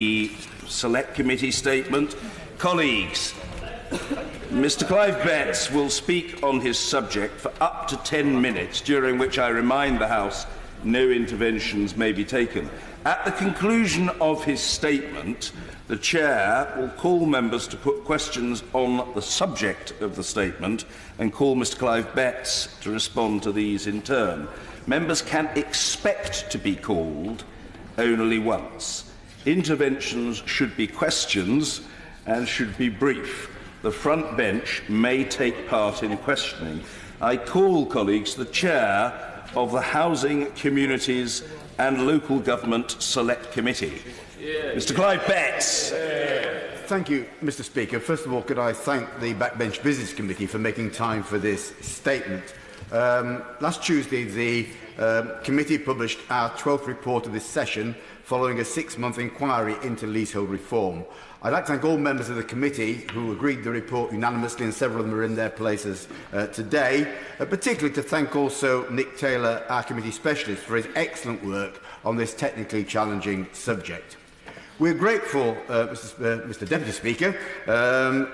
The Select Committee statement. Colleagues, Mr. Clive Betts will speak on his subject for up to 10 minutes, during which I remind the House no interventions may be taken. At the conclusion of his statement, the Chair will call members to put questions on the subject of the statement and call Mr. Clive Betts to respond to these in turn. Members can expect to be called only once. Interventions should be questions and should be brief. The front bench may take part in questioning. I call, colleagues, the Chair of the Housing, Communities and Local Government Select Committee. Mr. Clive Betts. Thank you, Mr. Speaker. First of all, could I thank the Backbench Business Committee for making time for this statement. Last Tuesday, the committee published our 12th report of this session following a 6-month inquiry into leasehold reform. I'd like to thank all members of the committee who agreed the report unanimously, and several of them are in their places today. Particularly to thank also Nick Taylor, our committee specialist, for his excellent work on this technically challenging subject. We're grateful, Mr. Deputy Speaker,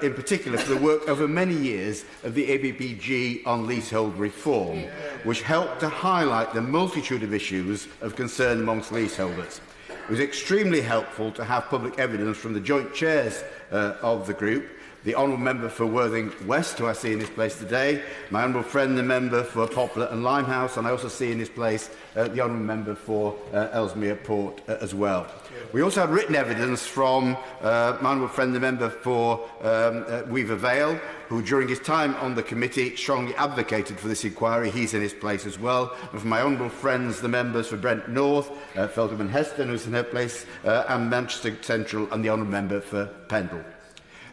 in particular for the work over many years of the ABPG on leasehold reform, which helped to highlight the multitude of issues of concern amongst leaseholders. It was extremely helpful to have public evidence from the joint chairs of the group, the Honourable Member for Worthing West, who I see in his place today, my Honourable friend, the Member for Poplar and Limehouse, and I also see in his place the Honourable Member for Ellesmere Port as well. We also had written evidence from my Honourable friend, the Member for Weaver Vale, who during his time on the committee strongly advocated for this inquiry. He's in his place as well. And from my honourable friends, the members for Brent North, Feltham and Heston, who's in her place, and Manchester Central, and the Honourable Member for Pendle.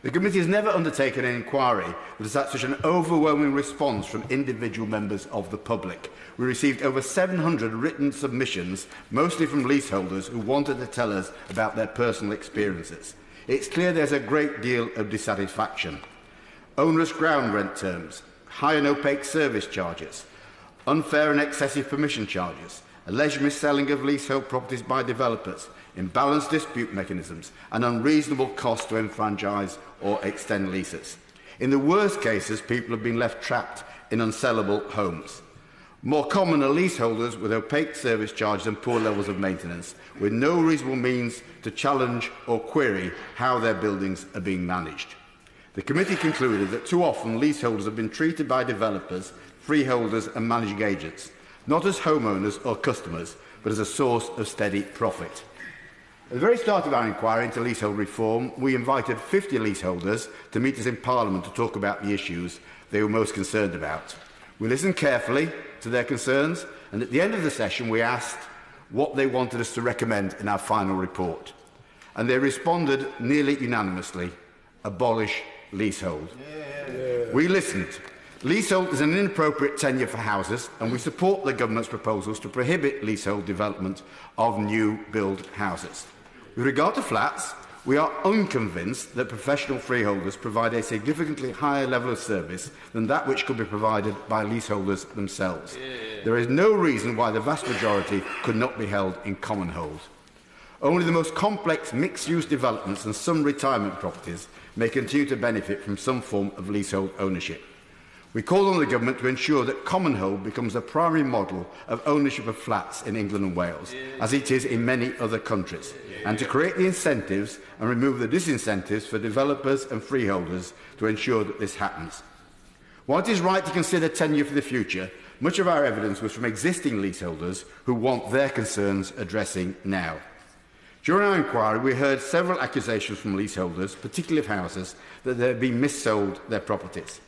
The committee has never undertaken an inquiry that has had such an overwhelming response from individual members of the public. We received over 700 written submissions, mostly from leaseholders who wanted to tell us about their personal experiences. It's clear there's a great deal of dissatisfaction. Onerous ground rent terms, high and opaque service charges, unfair and excessive permission charges, alleged mis-selling of leasehold properties by developers, imbalanced dispute mechanisms, and unreasonable costs to enfranchise or extend leases. In the worst cases, people have been left trapped in unsellable homes. More common are leaseholders with opaque service charges and poor levels of maintenance, with no reasonable means to challenge or query how their buildings are being managed. The committee concluded that too often leaseholders have been treated by developers, freeholders and managing agents, not as homeowners or customers, but as a source of steady profit. At the very start of our inquiry into leasehold reform, we invited 50 leaseholders to meet us in Parliament to talk about the issues they were most concerned about. We listened carefully to their concerns, and at the end of the session we asked what they wanted us to recommend in our final report. And they responded nearly unanimously: abolish leasehold. We listened. Leasehold is an inappropriate tenure for houses, and we support the government's proposals to prohibit leasehold development of new build houses. With regard to flats, we are unconvinced that professional freeholders provide a significantly higher level of service than that which could be provided by leaseholders themselves. There is no reason why the vast majority could not be held in common hold. Only the most complex mixed-use developments and some retirement properties may continue to benefit from some form of leasehold ownership. We call on the government to ensure that common hold becomes a primary model of ownership of flats in England and Wales, as it is in many other countries, and to create the incentives and remove the disincentives for developers and freeholders to ensure that this happens. While it is right to consider tenure for the future, much of our evidence was from existing leaseholders who want their concerns addressing now. During our inquiry, we heard several accusations from leaseholders, particularly of houses, that they had been missold their properties.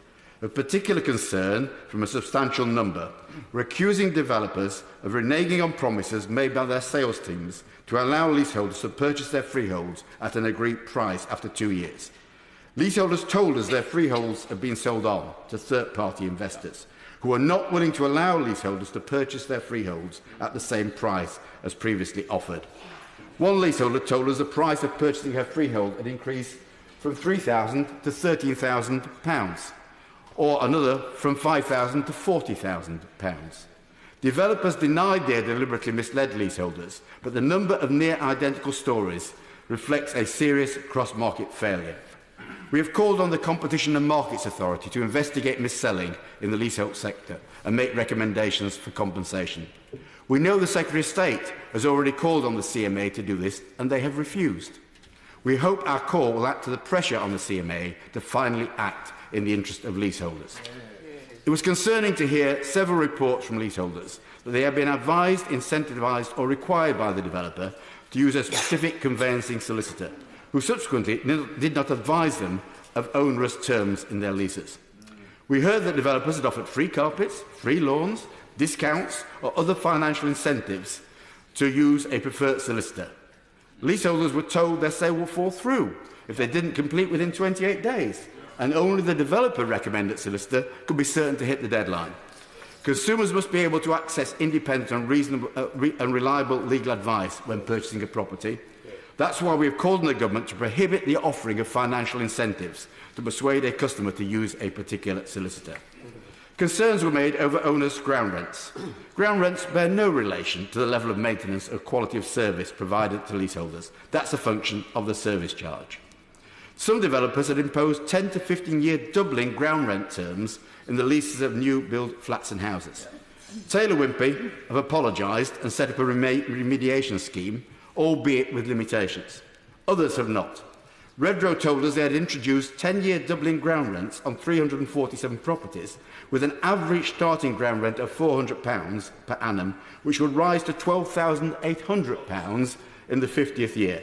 Of particular concern from a substantial number were accusing developers of reneging on promises made by their sales teams to allow leaseholders to purchase their freeholds at an agreed price after 2 years. Leaseholders told us their freeholds have been sold on to third-party investors who are not willing to allow leaseholders to purchase their freeholds at the same price as previously offered. One leaseholder told us the price of purchasing her freehold had increased from £3,000 to £13,000. Or another from £5,000 to £40,000. Developers denied they had deliberately misled leaseholders, but the number of near-identical stories reflects a serious cross-market failure. We have called on the Competition and Markets Authority to investigate mis-selling in the leasehold sector and make recommendations for compensation. We know the Secretary of State has already called on the CMA to do this, and they have refused. We hope our call will add to the pressure on the CMA to finally act in the interest of leaseholders. It was concerning to hear several reports from leaseholders that they have been advised, incentivised or required by the developer to use a specific conveyancing solicitor, who subsequently did not advise them of onerous terms in their leases. We heard that developers had offered free carpets, free lawns, discounts or other financial incentives to use a preferred solicitor. Leaseholders were told their sale would fall through if they didn't complete within 28 days, and only the developer-recommended solicitor could be certain to hit the deadline. Consumers must be able to access independent and reasonable and reliable legal advice when purchasing a property. That's why we have called on the government to prohibit the offering of financial incentives to persuade a customer to use a particular solicitor. Concerns were made over owners' ground rents. Ground rents bear no relation to the level of maintenance or quality of service provided to leaseholders. That's a function of the service charge. Some developers had imposed 10 to 15-year doubling ground rent terms in the leases of new-build flats and houses. Taylor Wimpey have apologised and set up a remediation scheme, albeit with limitations. Others have not. Redrow told us they had introduced 10-year doubling ground rents on 347 properties, with an average starting ground rent of £400 per annum, which would rise to £12,800 in the 50th year.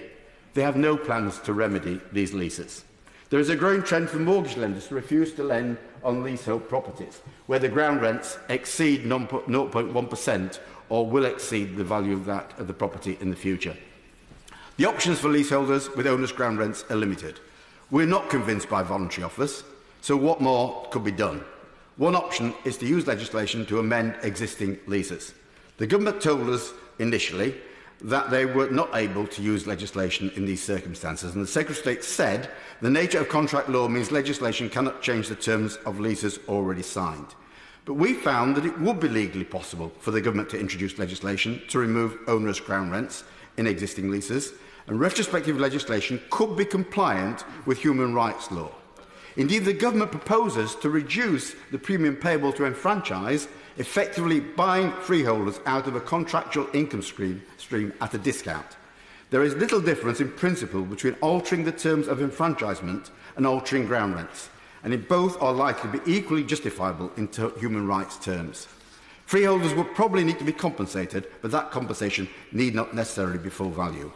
They have no plans to remedy these leases. There is a growing trend for mortgage lenders to refuse to lend on leasehold properties, where the ground rents exceed 0.1% or will exceed the value of that of the property in the future. The options for leaseholders with owners' ground rents are limited. We're not convinced by voluntary offers, so what more could be done? One option is to use legislation to amend existing leases. The government told us initially that they were not able to use legislation in these circumstances, and the Secretary of State said the nature of contract law means legislation cannot change the terms of leases already signed. But we found that it would be legally possible for the government to introduce legislation to remove onerous ground rents in existing leases, and retrospective legislation could be compliant with human rights law. Indeed, the government proposes to reduce the premium payable to enfranchise, effectively buying freeholders out of a contractual income stream at a discount. There is little difference in principle between altering the terms of enfranchisement and altering ground rents, and in both are likely to be equally justifiable in human rights terms. Freeholders would probably need to be compensated, but that compensation need not necessarily be full value.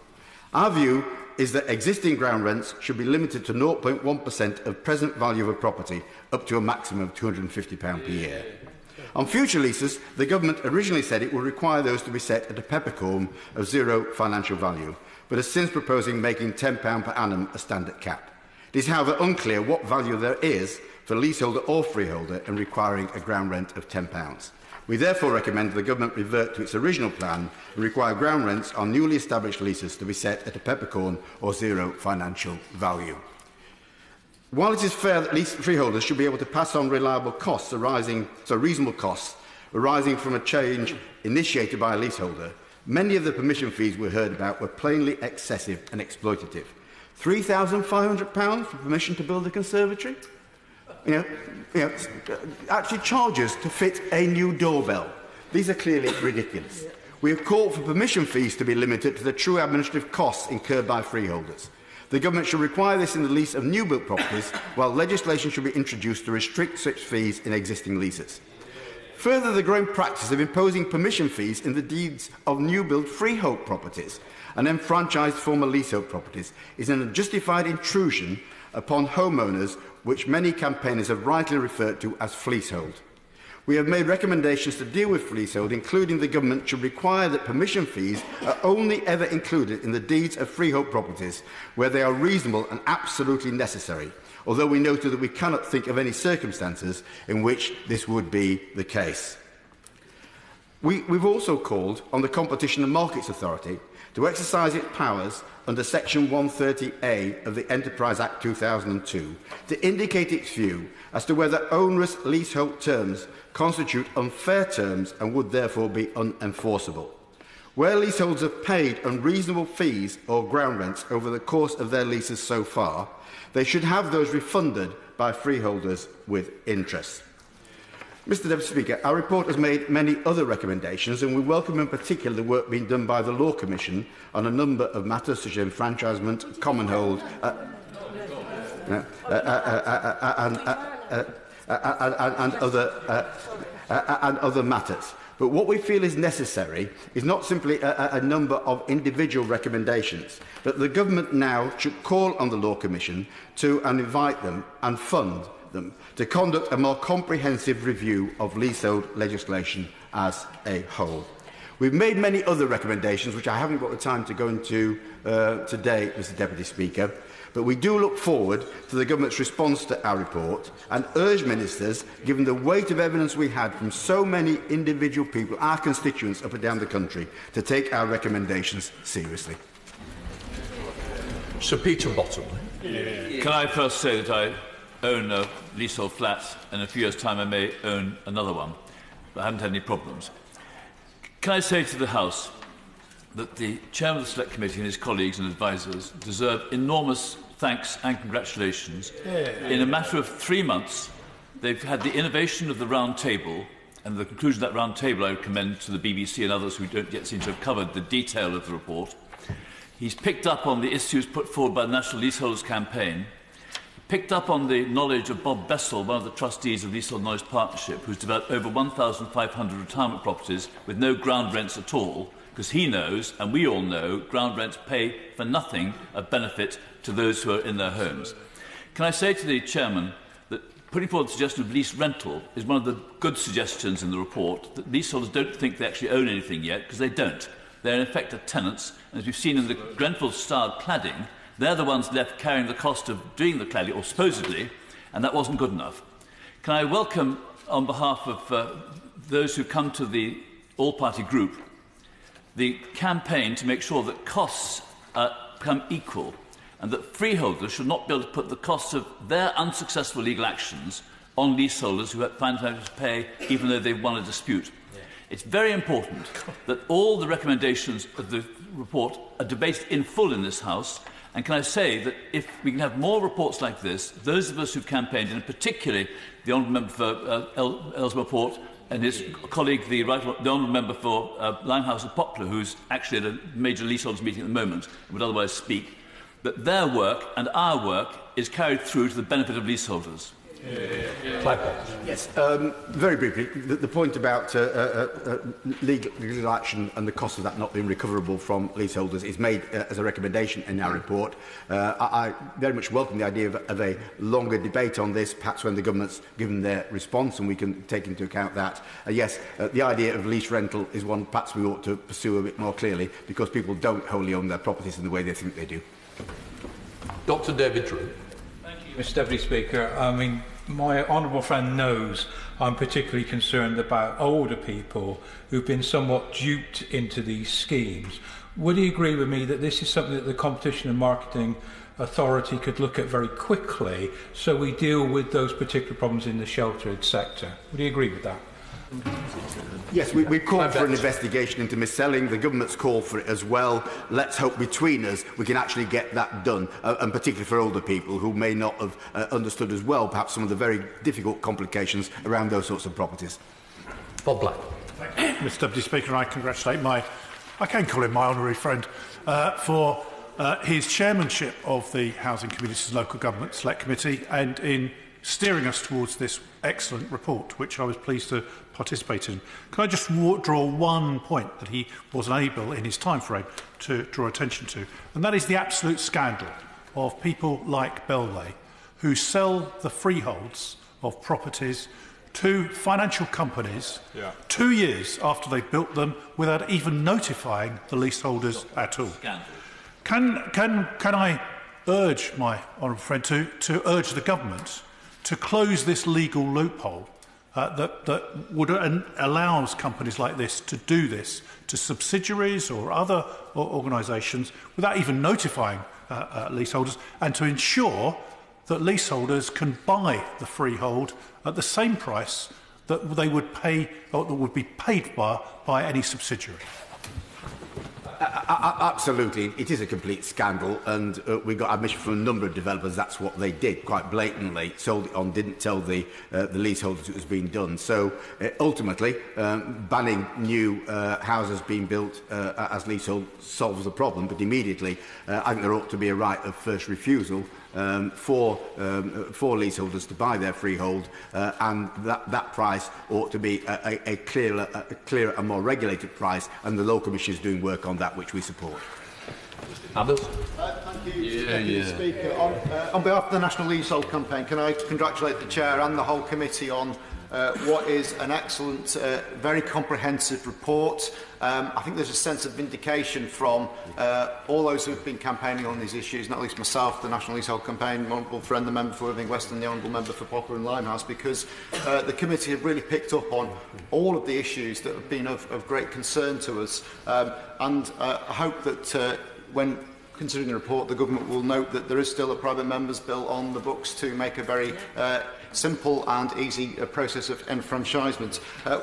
Our view is that existing ground rents should be limited to 0.1% of present value of a property, up to a maximum of £250 per year. On future leases, the government originally said it would require those to be set at a peppercorn of zero financial value, but is since proposing making £10 per annum a standard cap. It is, however, unclear what value there is for leaseholder or freeholder in requiring a ground rent of £10. We therefore recommend the government revert to its original plan and require ground rents on newly established leases to be set at a peppercorn or zero financial value. While it is fair that lease freeholders should be able to pass on reasonable costs arising from a change initiated by a leaseholder, many of the permission fees we heard about were plainly excessive and exploitative. £3,500 for permission to build a conservatory? Actually charges to fit a new doorbell. These are clearly ridiculous. We have called for permission fees to be limited to the true administrative costs incurred by freeholders. The government should require this in the lease of new-built properties, while legislation should be introduced to restrict such fees in existing leases. Further, the growing practice of imposing permission fees in the deeds of new-built freehold properties and enfranchised former leasehold properties is an unjustified intrusion upon homeowners, which many campaigners have rightly referred to as fleasehold. We have made recommendations to deal with fleasehold, including the government should require that permission fees are only ever included in the deeds of freehold properties where they are reasonable and absolutely necessary, although we noted that we cannot think of any circumstances in which this would be the case. We've also called on the Competition and Markets Authority to exercise its powers under Section 130A of the Enterprise Act 2002 to indicate its view as to whether onerous leasehold terms constitute unfair terms and would therefore be unenforceable. Where leaseholders have paid unreasonable fees or ground rents over the course of their leases so far, they should have those refunded by freeholders with interest. Mr Deputy Speaker, our report has made many other recommendations, and we welcome in particular the work being done by the Law Commission on a number of matters such as enfranchisement, common hold, and other matters. But what we feel is necessary is not simply a number of individual recommendations, but the Government now should call on the Law Commission to and invite them and fund them to conduct a more comprehensive review of leasehold legislation as a whole. We've made many other recommendations, which I haven't got the time to go into today, Mr Deputy Speaker, but we do look forward to the Government's response to our report and urge ministers, given the weight of evidence we had from so many individual people, our constituents up and down the country, to take our recommendations seriously. Sir Peter Bottom. Can I first say that I own a leasehold flat, and in a few years' time I may own another one, but I haven't had any problems. Can I say to the House that the Chairman of the Select Committee and his colleagues and advisers deserve enormous thanks and congratulations. In a matter of 3 months, they've had the innovation of the round table, and the conclusion of that round table I would commend to the BBC and others who don't yet seem to have covered the detail of the report. He's picked up on the issues put forward by the National Leaseholders Campaign, picked up on the knowledge of Bob Bessel, one of the trustees of Leasehold Knowledge Partnership, who's developed over 1,500 retirement properties with no ground rents at all, because he knows, and we all know, ground rents pay for nothing of benefit to those who are in their homes. Can I say to the Chairman that putting forward the suggestion of lease rental is one of the good suggestions in the report, that leaseholders don't think they actually own anything yet, because they don't. They're in effect tenants, and as we've seen in the Grenfell-style cladding, they're the ones left carrying the cost of doing the cladding, or supposedly, and that wasn't good enough. Can I welcome, on behalf of those who come to the all-party group, the campaign to make sure that costs become equal, and that freeholders should not be able to put the costs of their unsuccessful legal actions on leaseholders who find time to pay even though they've won a dispute. It's very important that all the recommendations of the report are debated in full in this House. And can I say that if we can have more reports like this, those of us who've campaigned, and particularly the Honourable Member for Ellesmere Port and his colleague, the Honourable Member for Limehouse and Poplar, who's actually at a major leaseholders meeting at the moment and would otherwise speak, that their work and our work is carried through to the benefit of leaseholders. Clive. Yes, very briefly, the point about legal action and the cost of that not being recoverable from leaseholders is made as a recommendation in our report. I very much welcome the idea of a longer debate on this, perhaps when the Government's given their response and we can take into account that. Yes, the idea of lease rental is one perhaps we ought to pursue a bit more clearly, because people don't wholly own their properties in the way they think they do. Dr David Drew. Thank you, Mr Deputy Speaker. I mean, my honourable friend knows I'm particularly concerned about older people who've been somewhat duped into these schemes. Would he agree with me that this is something that the Competition and Marketing Authority could look at very quickly, so we deal with those particular problems in the sheltered sector? Would he agree with that? Yes, we've called for an investigation into mis-selling. The Government's called for it as well. Let's hope between us we can actually get that done, and particularly for older people who may not have understood as well perhaps some of the very difficult complications around those sorts of properties. Bob Black. Mr Deputy Speaker, I congratulate I can call him my honorary friend, for his chairmanship of the Housing Committee's Local Government Select Committee, and in steering us towards this excellent report, which I was pleased to participate in. Can I just draw one point that he wasn't able in his time frame to draw attention to, and that is the absolute scandal of people like Bellway who sell the freeholds of properties to financial companies 2 years after they've built them without even notifying the leaseholders at all. Can I urge my honourable friend to urge the Government to close this legal loophole that would allows companies like this to do this to subsidiaries or other organisations without even notifying leaseholders, and to ensure that leaseholders can buy the freehold at the same price that they would pay, or that would be paid by any subsidiary? Absolutely, it is a complete scandal, and we got admission from a number of developers. That's what they did, quite blatantly. Sold it on, didn't tell the leaseholders it was being done. So ultimately, banning new houses being built as leasehold solves the problem. But immediately, I think there ought to be a right of first refusal for leaseholders to buy their freehold, and that price ought to be a clearer and more regulated price, and the Law Commission is doing work on that, which we support. Others? Thank you, Mr. Speaker. On behalf of the National Leasehold Campaign, can I congratulate the Chair and the whole committee on what is an excellent, very comprehensive report. I think there's a sense of vindication from all those who have been campaigning on these issues, not least myself, the National Leasehold Campaign, my honourable friend, the Member for Irving West, and the honourable Member for Poplar and Limehouse, because the committee have really picked up on all of the issues that have been of great concern to us. And I hope that when considering the report, the Government will note that there is still a private members' bill on the books to make a very simple and easy process of enfranchisement.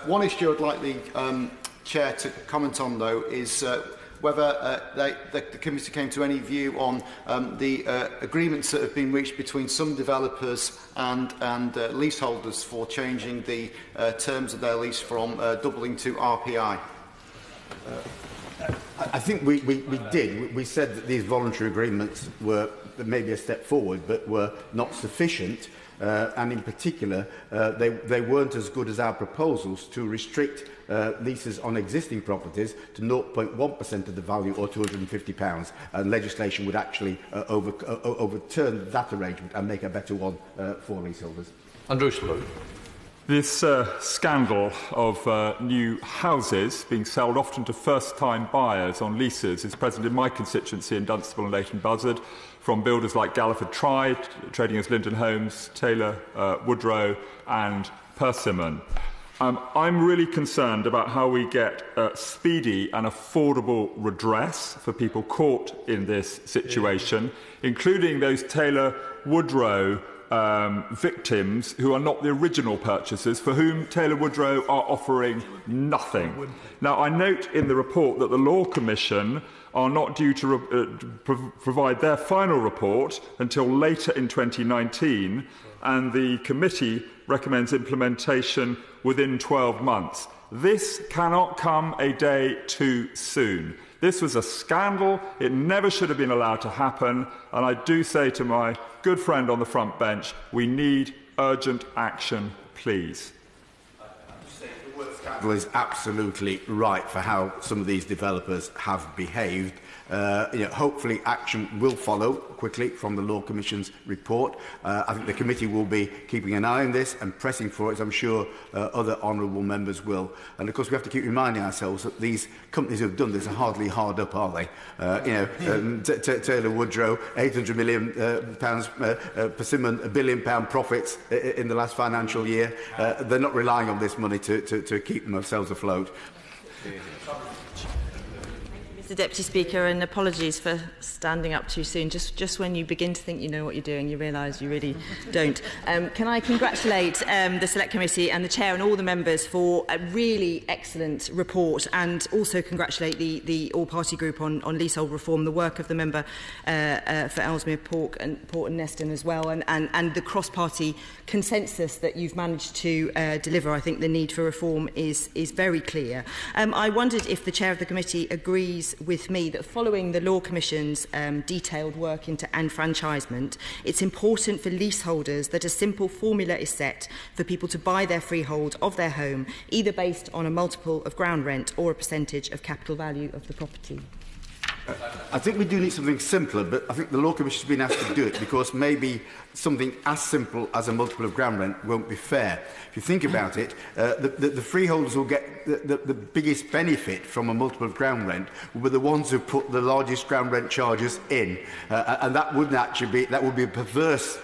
One issue I'd like the Chair to comment on, though, is whether the committee came to any view on the agreements that have been reached between some developers and leaseholders for changing the terms of their lease from doubling to RPI. I think we did. We said that these voluntary agreements were maybe a step forward, but were not sufficient. And in particular, they weren't as good as our proposals to restrict leases on existing properties to 0.1% of the value, or £250, and legislation would actually overturn that arrangement and make a better one for leaseholders. Andrew Slough. This scandal of new houses being sold often to first-time buyers on leases is present in my constituency in Dunstable and Leighton Buzzard, from builders like Galliford Try, trading as Linden Homes, Taylor, Woodrow and Persimmon. I'm really concerned about how we get speedy and affordable redress for people caught in this situation, including those Taylor Woodrow victims who are not the original purchasers, for whom Taylor Woodrow are offering nothing. Now, I note in the report that the Law Commission are not due to provide their final report until later in 2019, and the committee recommends implementation within 12 months. This cannot come a day too soon. This was a scandal. It never should have been allowed to happen. And I do say to my good friend on the front bench, we need urgent action, please. The word scandal is absolutely right for how some of these developers have behaved. Hopefully action will follow quickly from the Law Commission's report. I think the committee will be keeping an eye on this and pressing for it, as I'm sure other honourable members will. And of course we have to keep reminding ourselves that these companies who have done this are hardly hard up, are they? Taylor Woodrow, £800 million, Persimmon, £1 billion profits in the last financial year. They're not relying on this money to keep themselves afloat. Mr. Deputy Speaker, and apologies for standing up too soon. Just when you begin to think you know what you're doing, you realise you really don't. Can I congratulate the Select Committee and the Chair and all the members for a really excellent report, and also congratulate the all-party group on leasehold reform, the work of the member for Ellesmere Port and Neston as well, and the cross-party consensus that you've managed to deliver. I think the need for reform is very clear. I wondered if the Chair of the Committee agrees with me that following the Law Commission's detailed work into enfranchisement, it's important for leaseholders that a simple formula is set for people to buy their freehold of their home, either based on a multiple of ground rent or a percentage of capital value of the property. I think we do need something simpler, but I think the Law Commission has been asked to do it because maybe something as simple as a multiple of ground rent won't be fair. If you think about it, the freeholders will get the biggest benefit from a multiple of ground rent will be the ones who put the largest ground rent charges in, and that wouldn't actually be, that would be a perverse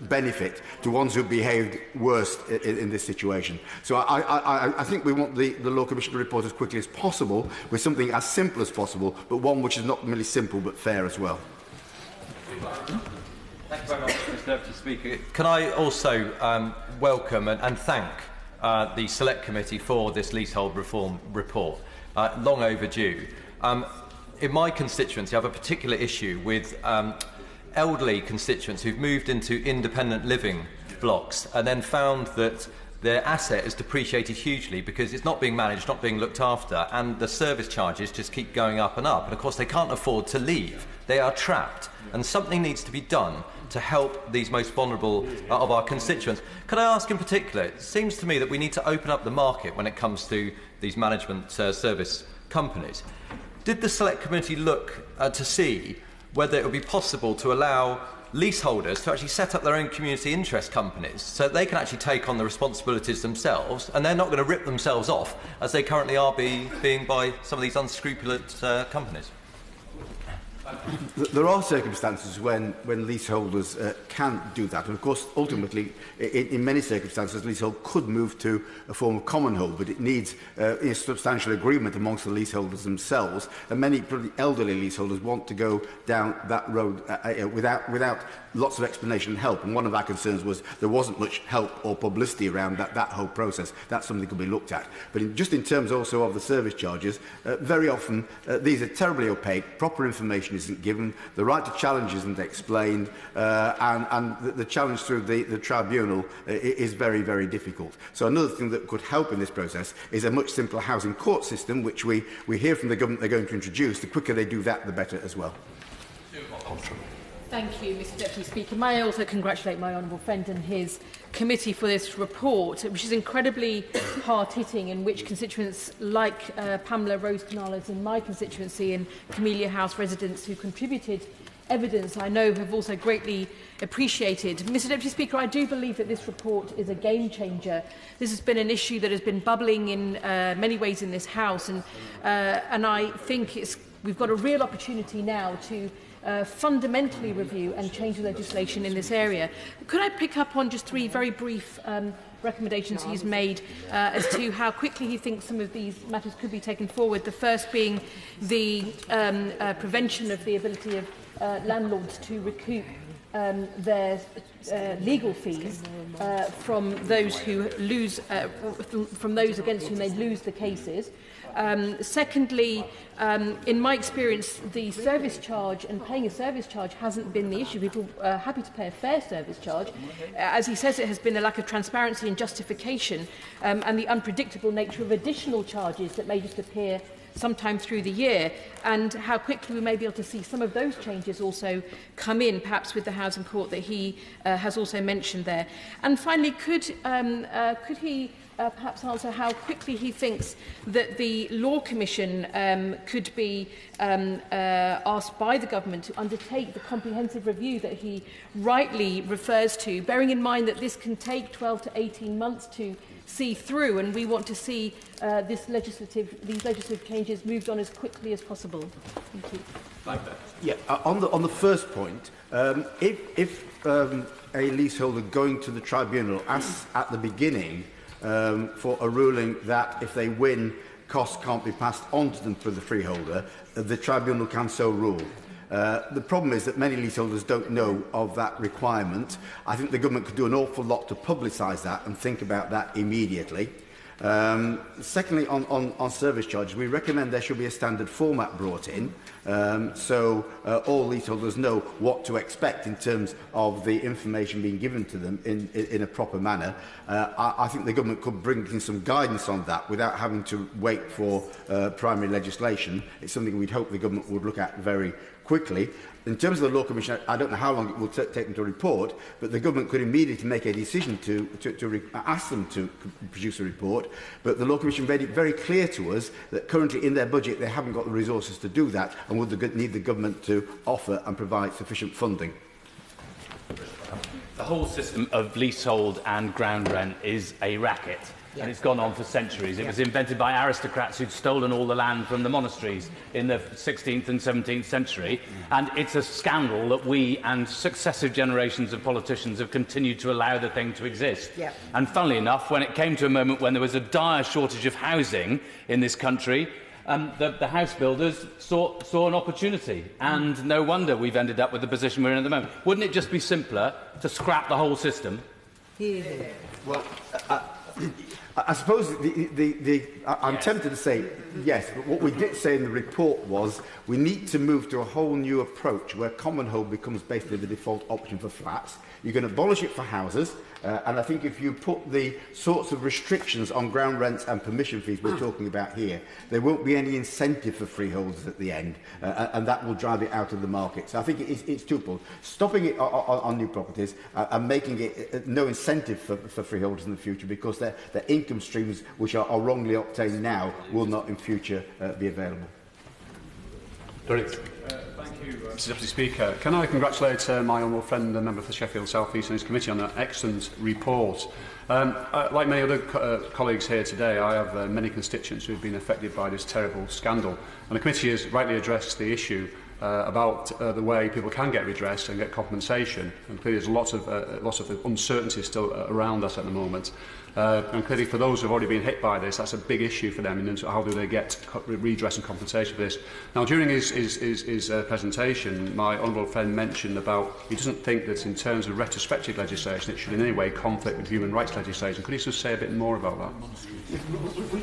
benefit to ones who behaved worst in this situation. So I think we want the Law Commission to report as quickly as possible with something as simple as possible, but one which is not merely simple but fair as well. Thank you very much, Mr. Deputy Speaker. Can I also welcome and thank the Select Committee for this leasehold reform report, long overdue. in my constituency, I have a particular issue with elderly constituents who've moved into independent living blocks and then found that their asset is depreciated hugely because it's not being managed, not being looked after, and the service charges just keep going up and up. And of course, they can't afford to leave. They are trapped. And something needs to be done to help these most vulnerable of our constituents. Could I ask in particular, it seems to me that we need to open up the market when it comes to these management service companies. Did the Select Committee look to see whether it would be possible to allow leaseholders to actually set up their own community interest companies so that they can actually take on the responsibilities themselves and they're not going to rip themselves off as they currently are being by some of these unscrupulous companies? There are circumstances when leaseholders can do that, and of course, ultimately, in many circumstances, leasehold could move to a form of common hold, but it needs substantial agreement amongst the leaseholders themselves. And many elderly leaseholders want to go down that road without lots of explanation and help. And one of our concerns was there wasn't much help or publicity around that whole process. That's something that could be looked at. But just in terms also of the service charges, very often these are terribly opaque. Proper information isn't given, the right to challenge isn't explained, and the challenge through the tribunal is very, very difficult. So another thing that could help in this process is a much simpler housing court system, which we hear from the government they're going to introduce. The quicker they do that, the better as well. Thank you, Mr Deputy Speaker. May I also congratulate my honourable friend and his committee for this report, which is incredibly hard-hitting, in which constituents like Pamela Rose-Canales in my constituency and Camellia House residents who contributed evidence, I know, have also greatly appreciated. Mr Deputy Speaker, I do believe that this report is a game-changer. This has been an issue that has been bubbling in many ways in this House, and I think we've got a real opportunity now to fundamentally review and change the legislation in this area. Could I pick up on just three very brief recommendations he's made as to how quickly he thinks some of these matters could be taken forward? The first being the prevention of the ability of landlords to recoup their legal fees from those who lose, from those against whom they lose the cases. Secondly, in my experience, the service charge and paying a service charge hasn't been the issue. People are happy to pay a fair service charge. As he says, it has been a lack of transparency and justification and the unpredictable nature of additional charges that may just appear sometime through the year, and how quickly we may be able to see some of those changes also come in, perhaps with the Housing Court that he has also mentioned there. And finally, could he perhaps answer how quickly he thinks that the Law Commission could be asked by the government to undertake the comprehensive review that he rightly refers to, bearing in mind that this can take 12 to 18 months to see through, and we want to see these legislative changes moved on as quickly as possible. Thank you. Yeah, on the first point, if a leaseholder going to the tribunal asks at the beginning for a ruling that if they win, costs can't be passed on to them for the freeholder, the tribunal can so rule. The problem is that many leaseholders don't know of that requirement. I think the government could do an awful lot to publicise that and think about that immediately. Secondly, on service charges, we recommend there should be a standard format brought in so all leaseholders know what to expect in terms of the information being given to them in a proper manner. I think the government could bring in some guidance on that without having to wait for primary legislation. It's something we'd hope the government would look at very quickly. In terms of the Law Commission, I don't know how long it will take them to report, but the government could immediately make a decision to ask them to produce a report. But the Law Commission made it very clear to us that currently in their budget they haven't got the resources to do that and would need the government to offer and provide sufficient funding. The whole system of leasehold and ground rent is a racket. And it's gone on for centuries. It was invented by aristocrats who'd stolen all the land from the monasteries in the 16th and 17th century. And it's a scandal that we and successive generations of politicians have continued to allow the thing to exist. And funnily enough, when it came to a moment when there was a dire shortage of housing in this country, the house builders saw an opportunity. And no wonder we've ended up with the position we're in at the moment. Wouldn't it just be simpler to scrap the whole system? Well, I suppose I'm tempted to say yes, but what we did say in the report was we need to move to a whole new approach where common hold becomes basically the default option for flats. You can abolish it for houses, and I think if you put the sorts of restrictions on ground rents and permission fees we're talking about here, there won't be any incentive for freeholders at the end, and that will drive it out of the market. So I think it's twofold. Stopping it on new properties and making it no incentive for freeholders in the future, because their income streams, which are wrongly obtained now, will not in future be available. Thank you, Mr Deputy Speaker. Can I congratulate my honourable friend and member for Sheffield South East and his committee on an excellent report. Like many other colleagues here today, I have many constituents who have been affected by this terrible scandal, and the committee has rightly addressed the issue about the way people can get redress and get compensation. And clearly there's lots of uncertainty still around us at the moment. And clearly for those who have already been hit by this, that's a big issue for them in terms of how do they get redress and compensation for this. Now, during his presentation, my honourable friend mentioned about he doesn't think that in terms of retrospective legislation it should in any way conflict with human rights legislation. Could he just say a bit more about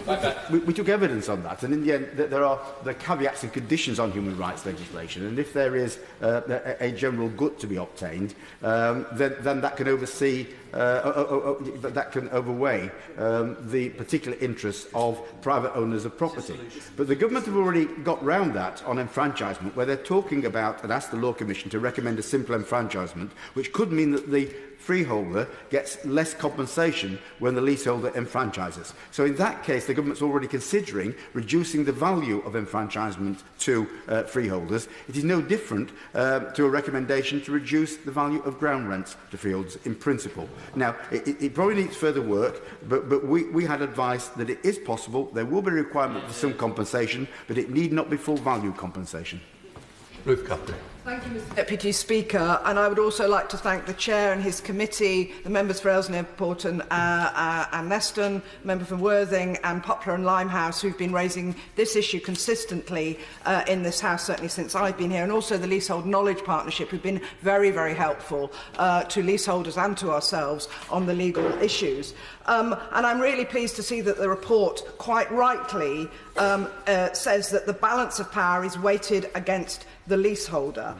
that? We took evidence on that, and in the end there are the caveats and conditions on human rights legislation, and if there is a general good to be obtained, then that can oversee that can overweigh the particular interests of private owners of property. But the government have already got round that on enfranchisement, where they're talking about and asked the Law Commission to recommend a simple enfranchisement, which could mean that the freeholder gets less compensation when the leaseholder enfranchises. So in that case, the government's already considering reducing the value of enfranchisement to freeholders. It is no different to a recommendation to reduce the value of ground rents to freeholders in principle. Now, it probably needs further work, but we had advice that it is possible. There will be a requirement for some compensation, but it need not be full value compensation. Ruth Captain. Thank you, Mr Deputy Speaker, and I would also like to thank the Chair and his committee, the members for Ellesmere Port and Neston, member from Worthing and Poplar and Limehouse, who've been raising this issue consistently in this House, certainly since I've been here, and also the Leasehold Knowledge Partnership, who've been very, very helpful to leaseholders and to ourselves on the legal issues. And I'm really pleased to see that the report quite rightly says that the balance of power is weighted against the leaseholder.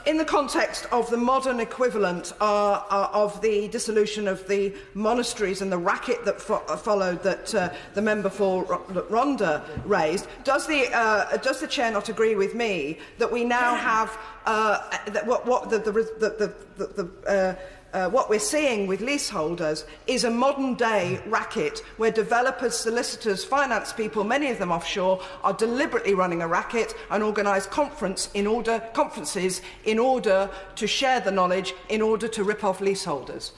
In the context of the modern equivalent of the dissolution of the monasteries and the racket that followed that the member for Rhondda raised, does the Chair not agree with me that we now have what we're seeing with leaseholders is a modern-day racket where developers, solicitors, finance people, many of them offshore, are deliberately running a racket and organise conferences in order to share the knowledge, in order to rip off leaseholders?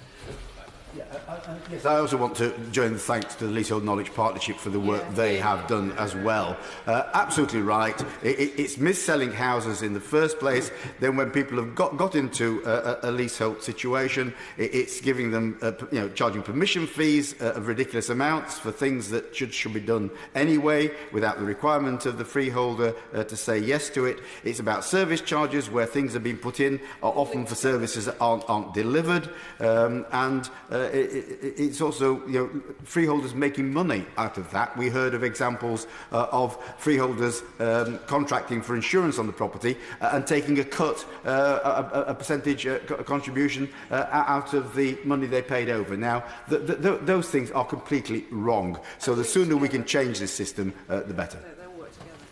Yes, I also want to join the thanks to the Leasehold Knowledge Partnership for the work they have done as well. Absolutely right. It's mis-selling houses in the first place. Then when people have got into a leasehold situation, it's giving them, charging permission fees of ridiculous amounts for things that should be done anyway, without the requirement of the freeholder to say yes to it. It's about service charges where things have been put in, are often for services that aren't delivered, and it's also freeholders making money out of that. We heard of examples of freeholders contracting for insurance on the property and taking a cut, a percentage contribution out of the money they paid over. Now, those things are completely wrong. So the sooner we can change this system, the better.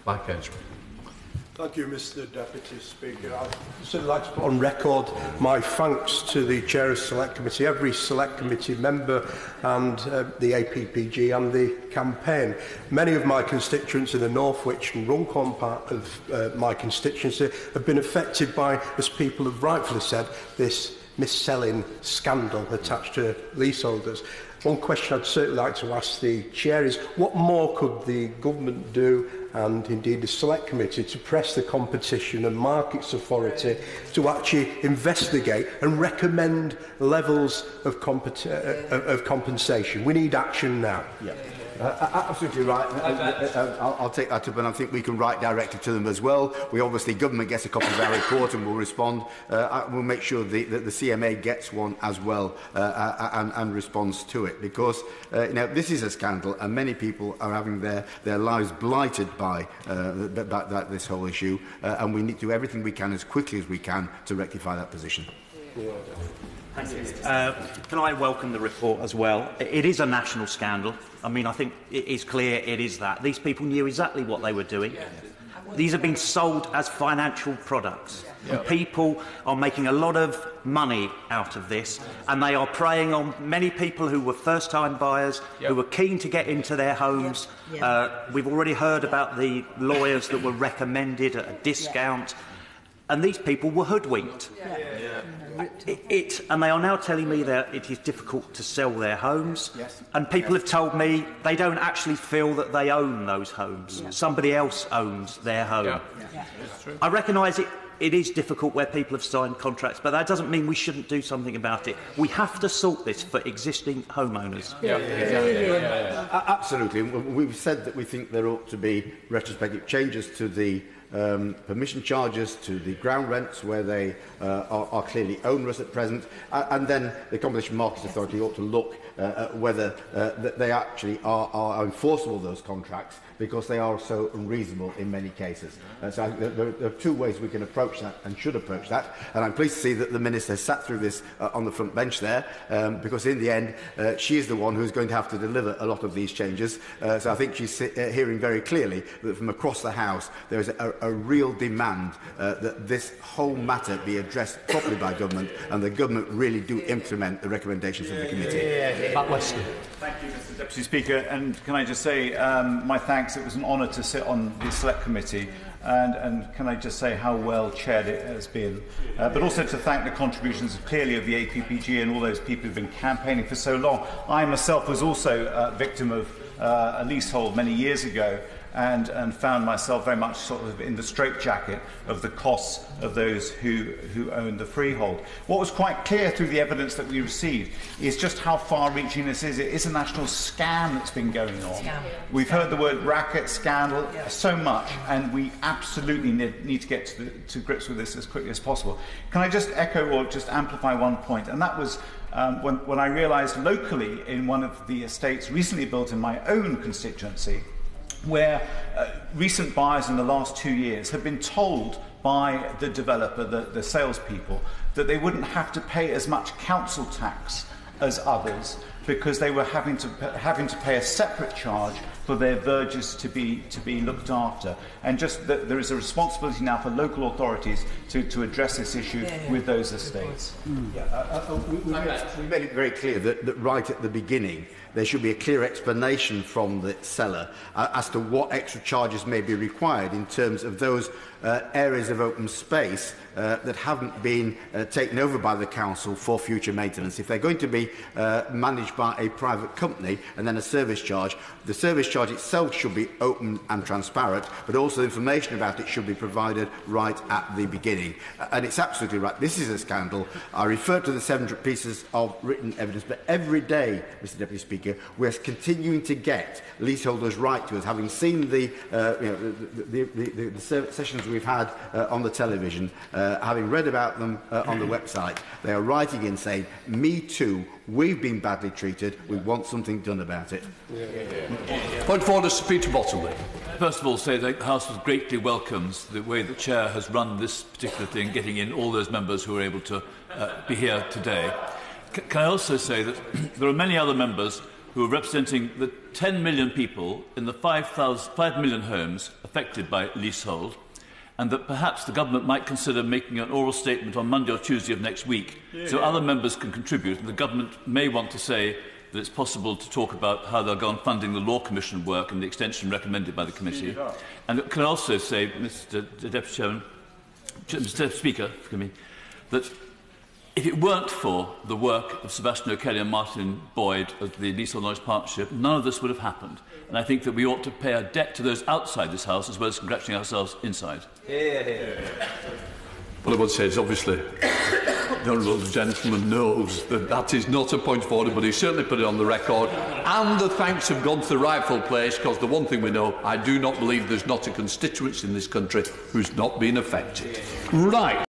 Mike Edgeworth. Thank you, Mr Deputy Speaker. I'd certainly like to put on record my thanks to the Chair of Select Committee, every Select Committee member and the APPG and the campaign. Many of my constituents in the Northwich and Runcorn part of my constituency have been affected by, as people have rightfully said, this mis-selling scandal attached to leaseholders. One question I'd certainly like to ask the Chair is, what more could the Government do, and indeed the Select Committee, to press the Competition and Markets Authority to actually investigate and recommend levels of compensation? We need action now. Absolutely right. I'll take that up, and I think we can write directly to them as well. We obviously, government gets a copy of our report and will respond. We'll make sure that the CMA gets one as well and responds to it, because this is a scandal, and many people are having their lives blighted by this whole issue, and we need to do everything we can as quickly as we can to rectify that position. Thank you. Can I welcome the report as well? It is a national scandal. I mean, I think it is clear it is that. These people knew exactly what they were doing. These have been sold as financial products. And people are making a lot of money out of this, and they are preying on many people who were first-time buyers, who were keen to get into their homes. We've already heard about the lawyers that were recommended at a discount, and these people were hoodwinked. And they are now telling me that it is difficult to sell their homes, and people have told me they don't actually feel that they own those homes. Somebody else owns their home. I recognise it is difficult where people have signed contracts, but that doesn't mean we shouldn't do something about it. We have to sort this for existing homeowners. Absolutely. We've said that we think there ought to be retrospective changes to the permission charges, to the ground rents where they are clearly onerous at present, and then the Competition Markets Authority ought to look at whether they actually are enforceable, those contracts, because they are so unreasonable in many cases. So I think there are two ways we can approach that and should approach that, and I'm pleased to see that the Minister sat through this on the front bench there, because in the end she is the one who's going to have to deliver a lot of these changes. So I think she's hearing very clearly that from across the House there is a real demand that this whole matter be addressed properly by government, and the government really do implement the recommendations of the committee. Thank you, Mr. Deputy Speaker, and can I just say my thanks. It was an honour to sit on the Select Committee, and can I just say how well chaired it has been, but also to thank the contributions clearly of the APPG and all those people who've been campaigning for so long. I myself was also a victim of a leasehold many years ago, and found myself very much sort of in the straitjacket of the costs of those who own the freehold. What was quite clear through the evidence that we received is just how far-reaching this is. It is a national scam that's been going on. We've heard the word racket, scandal, so much, and we absolutely need to get to grips with this as quickly as possible. Can I just echo or just amplify one point, and that was when I realised locally in one of the estates recently built in my own constituency, where recent buyers in the last 2 years have been told by the developer, the salespeople, that they wouldn't have to pay as much council tax as others because they were having to pay a separate charge for their verges to be looked after. And just that there is a responsibility now for local authorities to address this issue with those estates. We made it very clear that right at the beginning there should be a clear explanation from the seller as to what extra charges may be required in terms of those areas of open space that haven't been taken over by the council for future maintenance. If they're going to be managed by a private company and then a service charge, the service charge itself should be open and transparent, but also information about it should be provided right at the beginning. And it's absolutely right. This is a scandal. I refer to the 700 pieces of written evidence, but every day, Mr. Deputy Speaker, we're continuing to get leaseholders write to us, having seen the sessions we've had on the television, having read about them on the website. They are writing in saying, "Me too, we've been badly treated, we want something done about it." Point for order, Peter Bottomley. First of all, say that the House greatly welcomes the way the Chair has run this particular thing, getting in all those members who are able to be here today. Can I also say that there are many other members who are representing the 10 million people in the 5 million homes affected by leasehold, and that perhaps the government might consider making an oral statement on Monday or Tuesday of next week, so other members can contribute, and the government may want to say that it's possible to talk about how they'll go on funding the Law Commission work and the extension recommended by the committee. And can I also say, Mr. Deputy Speaker, forgive me, that if it weren't for the work of Sebastian O'Kelly and Martin Boyd of the Leasehold Knowledge Partnership, none of this would have happened. And I think that we ought to pay a debt to those outside this House as well as congratulating ourselves inside. Point What I would say is, obviously, the honourable gentleman knows that that is not a point of order, but he certainly put it on the record. And the thanks have gone to the rightful place, because the one thing we know, I do not believe there's not a constituency in this country who's not been affected. Right.